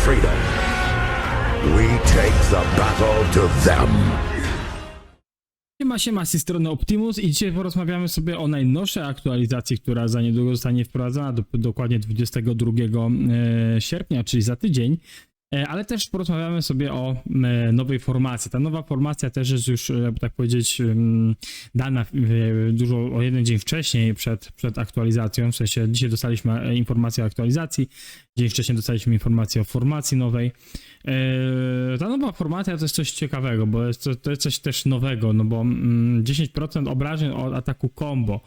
freedom. We take the battle to them. Siema, z tej strony Optimus i dzisiaj porozmawiamy sobie o najnowszej aktualizacji, która za niedługo zostanie wprowadzona, dokładnie 22 sierpnia, czyli za tydzień. Ale też porozmawiamy sobie o nowej formacji. Ta nowa formacja też jest już, jakby tak powiedzieć, dana dużo o jeden dzień wcześniej przed aktualizacją. W sensie dzisiaj dostaliśmy informację o aktualizacji, dzień wcześniej dostaliśmy informację o formacji nowej. Ta nowa formacja to jest coś ciekawego, bo to jest coś też nowego, no bo 10% obrażeń od ataku combo.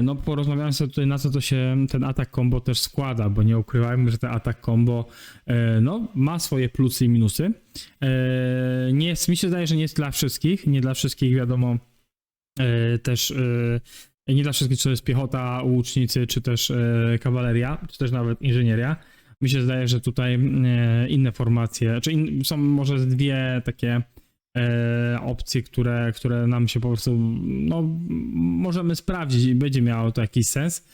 No porozmawiamy sobie tutaj, na co to się ten atak combo też składa, bo nie ukrywajmy, że ten atak combo no, ma swoje plusy i minusy. Nie jest, mi się zdaje, że nie jest dla wszystkich, nie dla wszystkich wiadomo też nie dla wszystkich, czy to jest piechota, łucznicy, czy też kawaleria, czy też nawet inżynieria. Mi się zdaje, że tutaj inne formacje, czy są może dwie takie opcje, które nam się po prostu, no, możemy sprawdzić i będzie miało to jakiś sens.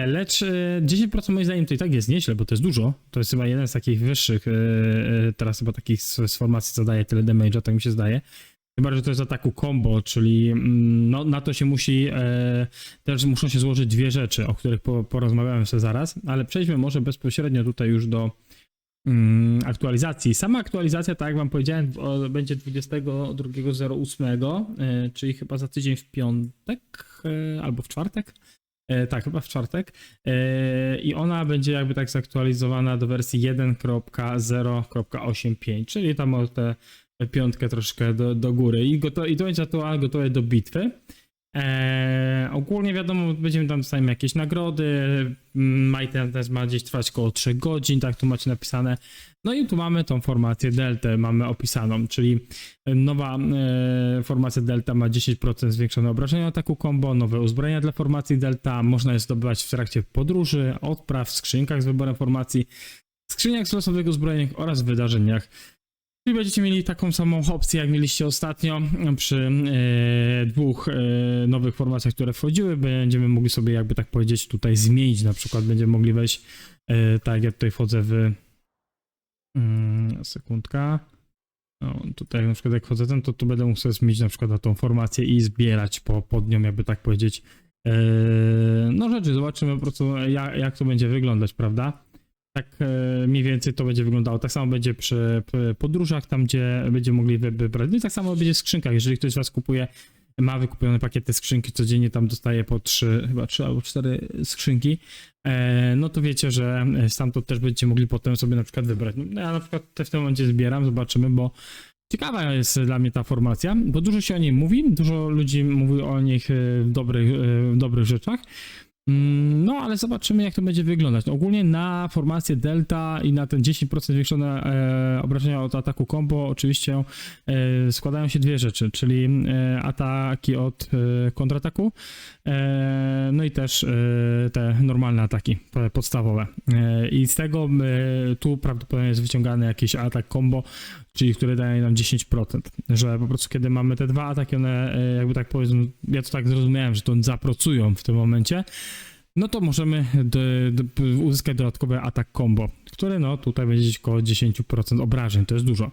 Lecz 10% moim zdaniem to i tak jest nieźle, bo to jest dużo. To jest chyba jeden z takich wyższych, teraz chyba takich z formacji zadaje tyle damage'a, tak mi się zdaje. Chyba, że to jest ataku combo, czyli no, na to się też muszą się złożyć dwie rzeczy, o których porozmawiamy sobie zaraz, ale przejdźmy może bezpośrednio tutaj już do aktualizacji. Sama aktualizacja, tak jak wam powiedziałem, będzie 22.08, czyli chyba za tydzień w piątek albo w czwartek. Tak, chyba w czwartek. I ona będzie jakby tak zaktualizowana do wersji 1.0.85, czyli tam o tę piątkę troszkę do góry. I to będzie gotowe do bitwy. Ogólnie wiadomo, będziemy tam dostajemy jakieś nagrody. Majten ma gdzieś trwać około 3 godzin, tak tu macie napisane. No i tu mamy tą formację Delta, mamy opisaną, czyli nowa formacja Delta ma 10% zwiększone obrażenia ataku combo, nowe uzbrojenia dla formacji Delta, można je zdobywać w trakcie podróży, odpraw, w skrzynkach z wyborem formacji, skrzyniach z losowych uzbrojeń oraz wydarzeniach. Czyli będziecie mieli taką samą opcję, jak mieliście ostatnio przy dwóch nowych formacjach, które wchodziły. Będziemy mogli sobie, jakby tak powiedzieć, tutaj zmienić. Na przykład będziemy mogli wejść, tak jak tutaj wchodzę w... sekundka. No, tutaj na przykład jak wchodzę to tu będę mógł sobie zmienić na przykład na tą formację i zbierać pod nią, jakby tak powiedzieć, no rzeczy. Zobaczymy po prostu, jak to będzie wyglądać, prawda? Tak mniej więcej to będzie wyglądało. Tak samo będzie przy podróżach, tam gdzie będziemy mogli wybrać. No i tak samo będzie w skrzynkach. Jeżeli ktoś z was ma wykupione pakiety skrzynki, codziennie tam dostaje po 3 albo 4 skrzynki, no to wiecie, że stamtąd też będziecie mogli potem sobie na przykład wybrać. No ja na przykład też w tym momencie zbieram, zobaczymy, bo ciekawa jest dla mnie ta formacja, bo dużo się o niej mówi, dużo ludzi mówi o nich w dobrych rzeczach. No, ale zobaczymy, jak to będzie wyglądać. Ogólnie na formację Delta i na ten 10% zwiększone obrażenia od ataku combo oczywiście składają się dwie rzeczy, czyli ataki od kontrataku, no i też te normalne ataki podstawowe. I z tego tu prawdopodobnie jest wyciągany jakiś atak combo, czyli który daje nam 10%, że po prostu kiedy mamy te dwa ataki, one jakby tak powiedzmy, ja to tak zrozumiałem, że to zapracują w tym momencie, no to możemy uzyskać dodatkowy atak combo, który no tutaj będzie gdzieś około 10% obrażeń, to jest dużo.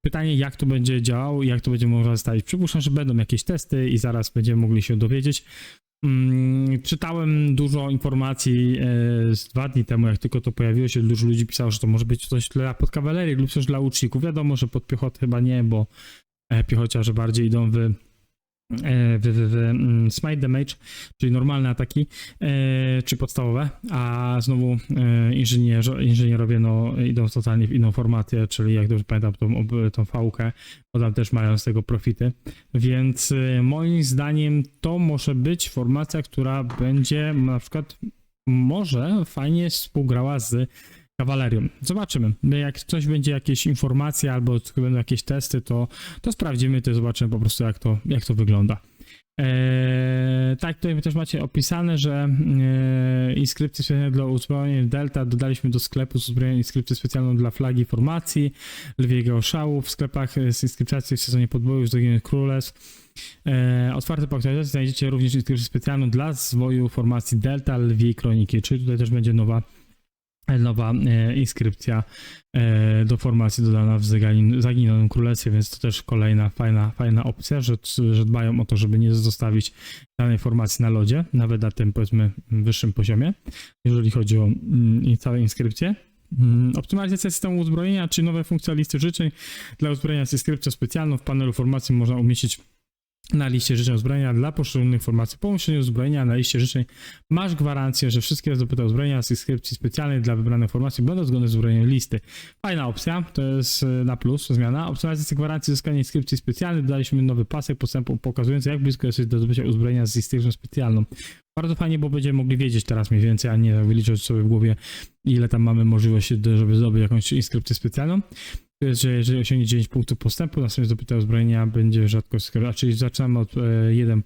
Pytanie, jak to będzie działało i jak to będzie można zostawić. Przypuszczam, że będą jakieś testy i zaraz będziemy mogli się dowiedzieć. Czytałem dużo informacji z 2 dni temu, jak tylko to pojawiło się, dużo ludzi pisało, że to może być coś dla podkawalerii lub coś dla łuczników. Wiadomo, że pod piechotę chyba nie, bo piechociarze bardziej idą w smite damage, czyli normalne ataki, czy podstawowe, a znowu inżynierowie no, idą totalnie w inną formację, czyli jak dobrze pamiętam tą fałkę, bo tam też mają z tego profity, więc moim zdaniem to może być formacja, która będzie na przykład może fajnie współgrała z kawalerią. Zobaczymy. Jak coś będzie, jakieś informacje albo będą jakieś testy, to sprawdzimy, to zobaczymy po prostu, jak to wygląda. Tak, tutaj też macie opisane, że inskrypcję specjalną dla uzbrojeń Delta dodaliśmy do sklepu z uzbrojeniem inskrypcję specjalną dla flagi formacji, lwiego szału w sklepach z inskrypcją w sezonie podbojów z Zaginionych Królestw. Otwarte po aktualizacji znajdziecie również inskrypcję specjalną dla zwoju formacji Delta lwiej kroniki, czyli tutaj też będzie nowa nowa inskrypcja do formacji dodana w Zaginionym Królestwie, więc to też kolejna fajna opcja, że dbają o to, żeby nie zostawić danej formacji na lodzie, nawet na tym, powiedzmy, wyższym poziomie, jeżeli chodzi o całe inskrypcje. Optymalizacja systemu uzbrojenia, czyli nowe funkcje listy życzeń dla uzbrojenia z inskrypcją specjalną. W panelu formacji można umieścić na liście życzeń uzbrojenia dla poszczególnych formacji. Po umieszczeniu uzbrojenia na liście życzeń masz gwarancję, że wszystkie zdobyte uzbrojenia z inskrypcji specjalnej dla wybranej formacji będą zgodne z uzbrojeniem listy. Fajna opcja, to jest na plus zmiana. Optymalizacja gwarancji zyskania inskrypcji specjalnej. Dodaliśmy nowy pasek postępu pokazujący, jak blisko jesteś do zdobycia uzbrojenia z inskrypcją specjalną. Bardzo fajnie, bo będziemy mogli wiedzieć teraz mniej więcej, a nie wyliczyć sobie w głowie, ile tam mamy możliwości, żeby zdobyć jakąś inskrypcję specjalną. To jest, że jeżeli osiągnie 9 punktów postępu, następnie zdobyte uzbrojenia będzie rzadko skrywane, czyli zaczynamy od 1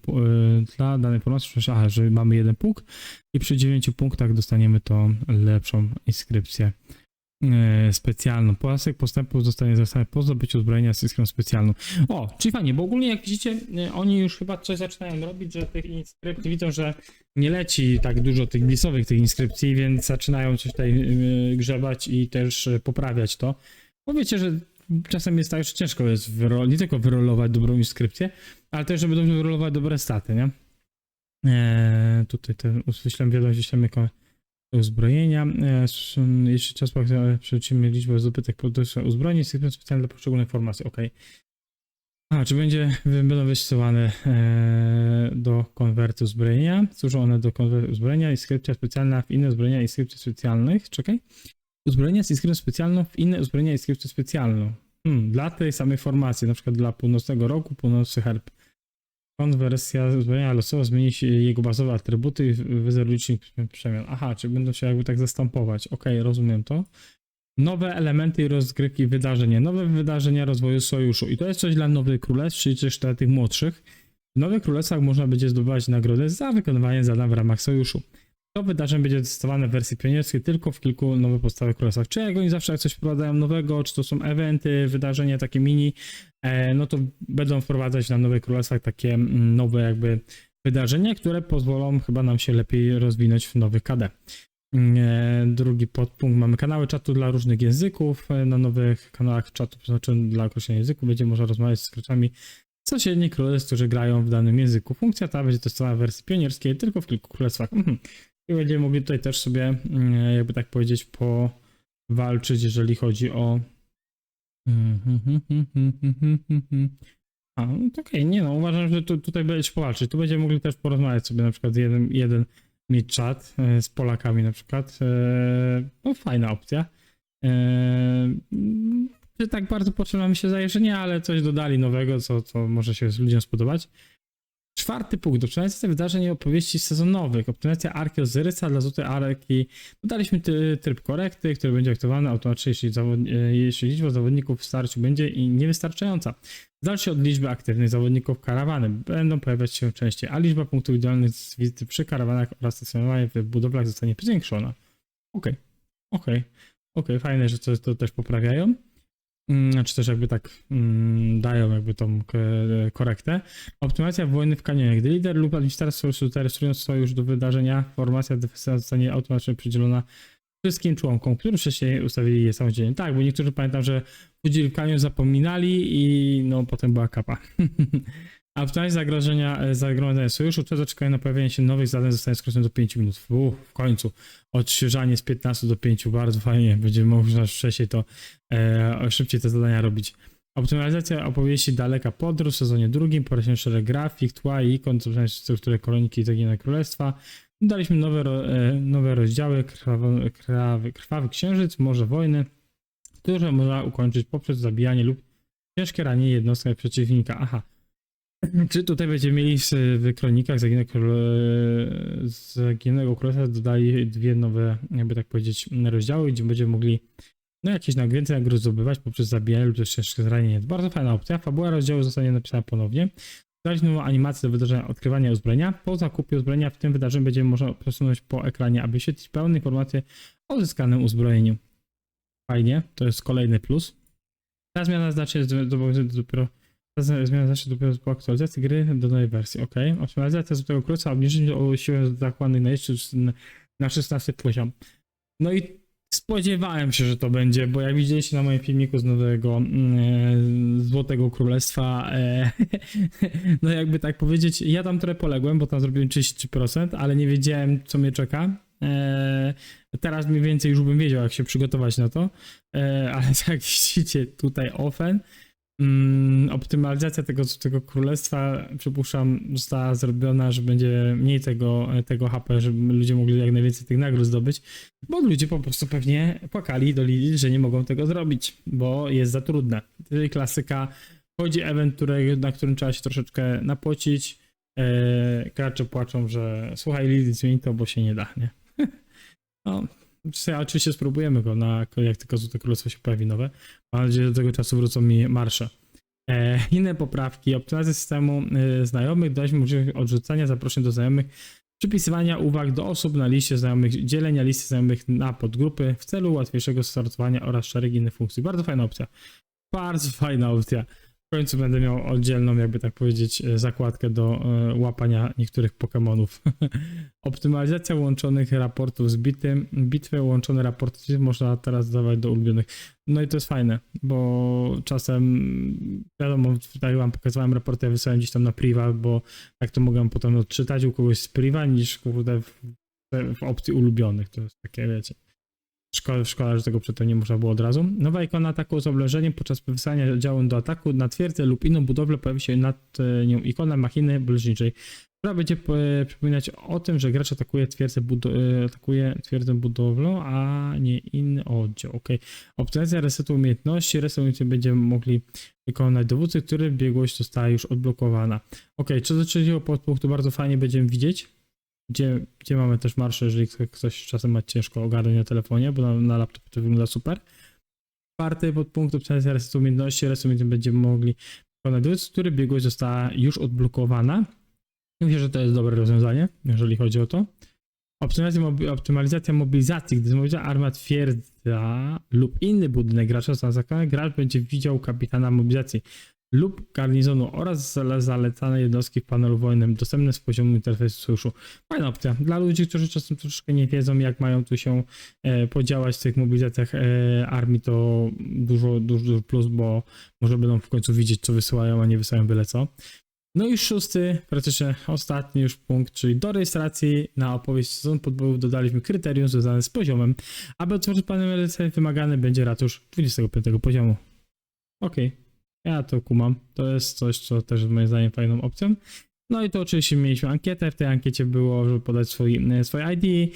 dla danej formacji, że mamy 1 punkt i przy 9 punktach dostaniemy tą lepszą inskrypcję specjalną. Pasek postępu zostanie zastosowane po zdobyciu uzbrojenia z inskrypcją specjalną. O, czyli fajnie, bo ogólnie jak widzicie, oni już chyba coś zaczynają robić, że tych inskrypcji widzą, że nie leci tak dużo tych blisowych tych inskrypcji, więc zaczynają coś tutaj grzebać i też poprawiać to. Bo wiecie, że czasem jest tak, że ciężko jest nie tylko wyrolować dobrą inskrypcję, ale też, żeby dobrze wyrolować dobre staty, nie? Tutaj wyślemy wiadomość, wyślemy uzbrojenia. Jeszcze czas przerzucimy liczbę zdobytych uzbrojeń i specjalne dla poszczególnych formacji. OK. Czy będą wystosowane do konwertu uzbrojenia? Służą one do konwertu uzbrojenia. Inskrypcja specjalna w inne uzbrojenia inskrypcji specjalnych. Czekaj. Uzbrojenia z inskrypcją specjalną w inne uzbrojenia inskrypcją specjalną. Dla tej samej formacji, na przykład dla północnego roku, północny herb. Konwersja uzbrojenia losowo zmieni się jego bazowe atrybuty i wyzer licznik przemian. Aha, czyli będą się jakby tak zastępować. OK, rozumiem to. Nowe elementy i rozgrywki wydarzenia. Nowe wydarzenia rozwoju sojuszu. I to jest coś dla nowych królestw, czyli też dla tych młodszych. W nowych królestwach można będzie zdobywać nagrodę za wykonywanie zadań w ramach sojuszu. To wydarzenie będzie testowane w wersji pionierskiej tylko w kilku nowych podstawowych królestwach. Czy jak oni zawsze jak coś wprowadzają nowego, czy to są eventy, wydarzenia takie mini, no to będą wprowadzać na nowych królestwach takie nowe jakby wydarzenia, które pozwolą chyba nam się lepiej rozwinąć w nowych KD. Drugi podpunkt, mamy kanały czatu dla różnych języków. Na nowych kanałach czatu, to znaczy dla określonego języku, będzie można rozmawiać z graczami sąsiednich królestw, którzy grają w danym języku. Funkcja ta będzie testowana w wersji pionierskiej tylko w kilku królestwach. I będziemy mogli tutaj też sobie, jakby tak powiedzieć, powalczyć, jeżeli chodzi o... no to okej, nie no, uważam, że tutaj będzie powalczyć. Tu będziemy mogli też porozmawiać sobie na przykład jeden mieć czat z Polakami na przykład. No fajna opcja. Że tak bardzo potrzebna mi się zdaje, że nie, ale coś dodali nowego, co może się ludziom spodobać. Czwarty punkt. Optymalizacja wydarzeń i opowieści sezonowych. Optymalizacja Arki Ozyrysa dla Złotej Arki. Dodaliśmy tryb korekty, który będzie aktywowany automatycznie, jeśli liczba zawodników w starciu będzie niewystarczająca. Dalsze od liczby aktywnych zawodników karawany będą pojawiać się częściej, a liczba punktów idealnych z wizyty przy karawanach oraz stacjonowania w budowlach zostanie zwiększona. Okej, fajne, że to też poprawiają. Czy też jakby tak dają jakby tą korektę. Optymalizacja wojny w kanionie. Gdy lider lub administrator sojuszu rejestrują sojusz do wydarzenia, formacja defensyjna zostanie automatycznie przydzielona wszystkim członkom, którzy wcześniej ustawili je samodzielnie. Tak, bo niektórzy pamiętam, że wchodzili w kanion, zapominali i no potem była kapa. A optymalizacja zagrożenia sojuszu przed oczekiwaniem na pojawienie się nowych zadań zostanie skrócone do 5 minut. W końcu. Odświeżanie z 15 do 5, bardzo fajnie. Będziemy mogli wcześniej szybciej te zadania robić. Optymalizacja opowieści Daleka Podróż w sezonie drugim, pojawiają szereg grafik, tła i ikon, strukturę kroniki Zaginionego Królestwa. Daliśmy nowe rozdziały, Krwawy Księżyc, Morze Wojny, które można ukończyć poprzez zabijanie lub ciężkie ranienie jednostki przeciwnika. Aha. Czy tutaj będziemy mieli w kronikach Zaginionego Królestwa dodali dwie nowe, jakby tak powiedzieć, rozdziały, gdzie będziemy mogli jakieś więcej nagród zdobywać poprzez zabijanie lub też ciężkie zranienie. Bardzo fajna opcja. Fabuła rozdziału zostanie napisana ponownie. Dodaliśmy nową animację do wydarzenia odkrywania uzbrojenia. Po zakupie uzbrojenia w tym wydarzeniu będziemy można przesunąć po ekranie, aby wyświetlić pełne informacje o uzyskanym uzbrojeniu. Fajnie, to jest kolejny plus. Ta zmiana znacznie dopiero po aktualizacji gry do nowej wersji. OK. Optymalizacja z tego królestwa obniżyliśmy siłę zakładnych najeźdźców na 16 poziom. No i Spodziewałem się, że to będzie, bo jak widzieliście na moim filmiku z nowego Złotego Królestwa, no jakby tak powiedzieć, ja tam trochę poległem, bo tam zrobiłem 33%, ale nie wiedziałem, co mnie czeka. Teraz mniej więcej już bym wiedział, jak się przygotować na to, ale jak widzicie tutaj ofen, optymalizacja tego królestwa, przypuszczam, została zrobiona, że będzie mniej tego HP, żeby ludzie mogli jak najwięcej tych nagród zdobyć, bo ludzie po prostu pewnie płakali do Lilith, że nie mogą tego zrobić, bo jest za trudne. Czyli klasyka, chodzi event, na którym trzeba się troszeczkę napocić, gracze płaczą, że słuchaj Lilith, zmień to, bo się nie da, nie? No, oczywiście spróbujemy go, jak tylko Złote Królestwo się pojawi nowe. Mam nadzieję, że do tego czasu wrócą mi marsze. Inne poprawki, optymalizacja systemu znajomych, dać możliwość odrzucania zaproszeń do znajomych, przypisywania uwag do osób na liście znajomych, dzielenia listy znajomych na podgrupy w celu łatwiejszego sortowania oraz szereg innych funkcji. Bardzo fajna opcja. Bardzo fajna opcja. W końcu będę miał oddzielną, jakby tak powiedzieć, zakładkę do łapania niektórych Pokemonów. Optymalizacja łączonych raportów z bitwy, łączone raporty można teraz dawać do ulubionych. No i to jest fajne, bo czasem, wiadomo, tak jak wam pokazywałem raporty, ja wysłałem gdzieś tam na priva, bo tak to mogę potem odczytać u kogoś z priva, niż kurde w opcji ulubionych. To jest takie, wiecie. Szkoda, że tego przedtem nie można było od razu. Nowa ikona ataku z oblężeniem podczas wysyłania działu do ataku na twierdzę lub inną budowlę pojawi się nad nią ikona machiny blężniczej, która będzie przypominać o tym, że gracz atakuje twierdzę budowlą, a nie inny oddział. Ok. Optymalizacja resetu umiejętności. Reset umiejętności będziemy mogli wykonać dowódcy, który biegłość została już odblokowana. Ok, co do trzeciego podpunktu bardzo fajnie będziemy widzieć. Gdzie mamy też marsze, jeżeli ktoś czasem ma ciężko ogarnąć na telefonie, bo na laptopie to wygląda super. Czwarty podpunkt, optymalizacja resetu umiejętności. Reset umiejętności będziemy mogli wykonać dowódcy, który biegłość została już odblokowana. Myślę, że to jest dobre rozwiązanie, jeżeli chodzi o to. Optymalizacja mobilizacji. Gdy zmobiliza armia twierdza lub inny budynek gracza zaznaczony, gracz będzie widział kapitana mobilizacji lub garnizonu oraz zalecane jednostki w panelu wojennym dostępne z poziomu interfejsu sojuszu. Fajna opcja. Dla ludzi, którzy czasem troszeczkę nie wiedzą, jak mają tu się podziałać w tych mobilizacjach armii, to dużo plus, bo może będą w końcu widzieć, co wysyłają, a nie wysyłają byle co. No i szósty, praktycznie ostatni już punkt, czyli do rejestracji na opowieść sezonu podbojów dodaliśmy kryterium związane z poziomem. Aby otworzyć panel rejestracji wymagany będzie ratusz 25 poziomu. Okej. Ja to kumam. To jest coś, co też jest moim zdaniem fajną opcją. No i to oczywiście mieliśmy ankietę. W tej ankiecie było, żeby podać swoje ID.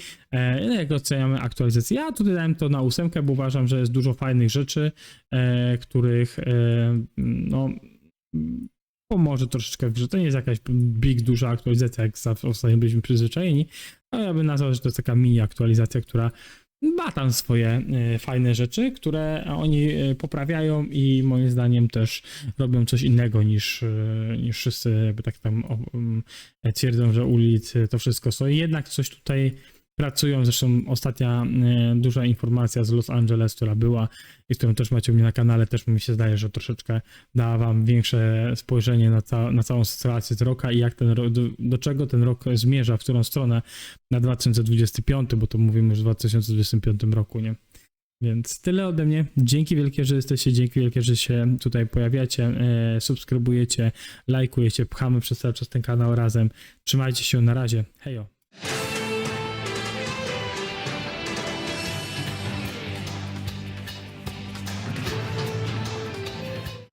Jak oceniamy aktualizację. Ja tutaj dałem to na 8, bo uważam, że jest dużo fajnych rzeczy, których no pomoże troszeczkę w grze. To nie jest jakaś duża aktualizacja, jak ostatnio byliśmy przyzwyczajeni, ale ja bym nazwał, że to jest taka mini aktualizacja, która ma tam swoje fajne rzeczy, które oni poprawiają i moim zdaniem też robią coś innego niż wszyscy jakby tak tam twierdzą, że ulic to wszystko stoi. Jednak coś tutaj pracują. Zresztą ostatnia duża informacja z Los Angeles, która była i którą też macie u mnie na kanale, też mi się zdaje, że troszeczkę da wam większe spojrzenie na całą sytuację z roka i jak ten rok, do czego ten rok zmierza, w którą stronę na 2025, bo to mówimy już w 2025 roku, nie? Więc tyle ode mnie. Dzięki wielkie, że jesteście, dzięki wielkie, że się tutaj pojawiacie, subskrybujecie, lajkujecie, pchamy przez cały czas ten kanał razem. Trzymajcie się, na razie. Hejo.